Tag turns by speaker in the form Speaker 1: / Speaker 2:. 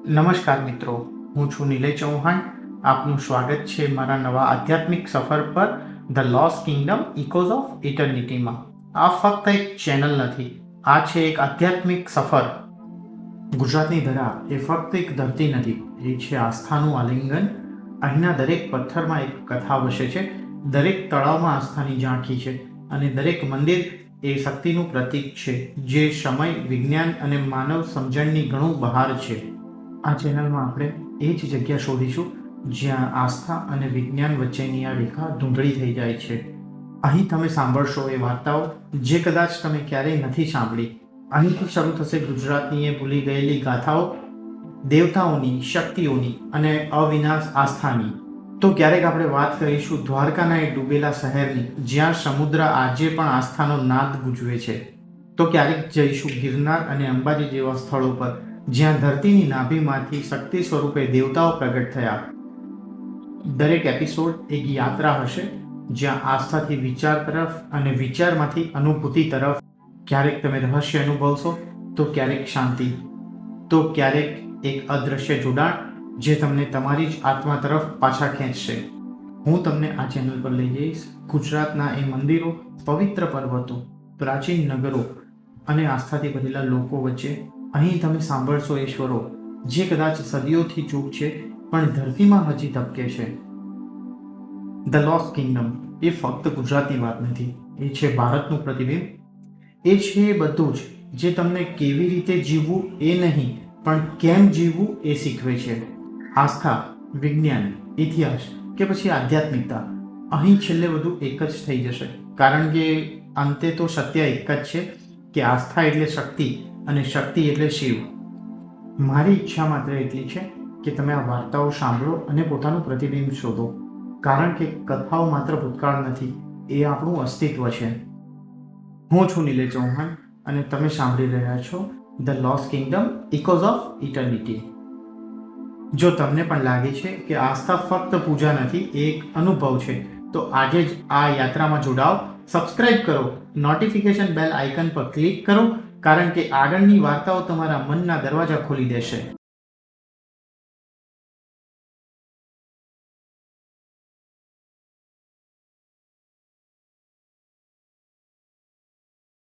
Speaker 1: નમસ્કાર મિત્રો, હું છું નિલય ચૌહાણ. આપનું સ્વાગત છે મારા નવા આધ્યાત્મિક સફર પર the lost kingdom echoes of ઇટર્નિટીમાં. આ ફક્ત એક ચેનલ નથી, આ છે એક આધ્યાત્મિક સફર. ગુજરાતની ધરા એ ફક્ત એક ધરતી નથી, એ છે આસ્થાનું આલિંગન. અહીંના દરેક પથ્થરમાં એક કથા વસે છે, દરેક તળાવમાં આસ્થાની ઝાંખી છે અને દરેક મંદિર એ શક્તિનું પ્રતીક છે જે સમય, વિજ્ઞાન અને માનવ સમજણની ઘણું બહાર છે. આ ચેનલમાં આપણે એ જ જગ્યા શોધીશું જ્યાં આસ્થા અને વિજ્ઞાન વચ્ચેની આ રેખા ધૂંધળી થઈ જાય છે. અહીં તમે સાંભળશો એ વાર્તાઓ જે કદાચ તમે ક્યારેય નથી સાંભળી. અહીંથી શરૂ થશે ગુજરાતની એ ભૂલી ગયેલી ગાથાઓ, દેવતાઓની, શક્તિઓની અને અવિનાશ આસ્થાની. તો ક્યારેક આપણે વાત કરીશું દ્વારકાના એ ડૂબેલા શહેરની, જ્યાં સમુદ્ર આજે પણ આસ્થાનો નાદ ગુંજવે છે. તો ક્યારેક જઈશું ગિરનાર અને અંબાજી જેવા સ્થળો પર, જ્યાં ધરતીની નાભીમાંથી શક્તિ સ્વરૂપે દેવતાઓ પ્રગટ થયા. દરેક એપિસોડ એક યાત્રા હશે, જ્યાં આસ્થાથી વિચાર તરફ અને વિચારમાંથી અનુભૂતિ તરફ. ક્યારેક તમે રહસ્ય અનુભવશો, તો ક્યારેક શાંતિ, તો ક્યારેક એક અદ્રશ્ય જોડાણ જે તમને તમારી જ આત્મા તરફ પાછા ખેંચશે. હું તમને આ ચેનલ પર લઈ જઈશ ગુજરાતના એ મંદિરો, પવિત્ર પર્વતો, પ્રાચીન નગરો અને આસ્થાથી ભરેલા લોકો વચ્ચે. અહીં તમે સાંભળશો એ સ્વરો જે કદાચ સદીઓથી ચૂપ છે પણ ધરતીમાં હજી ધબકે છે. ધ લોસ્ટ કિંગડમ એ ફક્ત ગુજરાતની વાત નથી, એ છે ભારતનું પ્રતિબિંબ. એ છે એ બધું જ જે તમને કેવી રીતે જીવવું એ નહીં, પણ કેમ જીવવું એ શીખવે છે. આસ્થા, વિજ્ઞાન, ઇતિહાસ કે પછી આધ્યાત્મિકતા, અહીં છેલ્લે બધું એક જ થઈ જશે, કારણ કે અંતે તો સત્ય એક જ છે કે આસ્થા એટલે શક્તિ અને શક્તિ એટલે શિવ. મારી ઈચ્છા માત્ર એટલી છે કે તમે આ વાર્તાઓ સાંભળો અને પોતાનું પ્રતિબિંબ શોધો, કારણ કે કથાઓ માત્ર ભૂતકાળ નથી, એ આપણું અસ્તિત્વ છે. હું છું નિલય ચૌહાણ અને તમે સાંભળી રહ્યા છો the lost kingdom echoes of eternity. જો તમને પણ લાગે છે કે આસ્થા ફક્ત પૂજા નથી, એ એક અનુભવ છે, તો આજે જ આ યાત્રામાં જોડાઓ. સબસ્ક્રાઇબ કરો, નોટિફિકેશન બેલ આઇકન પર ક્લિક કરો, કારણ કે આગળની વાર્તાઓ તમારા મનના દરવાજા ખોલી દેશે.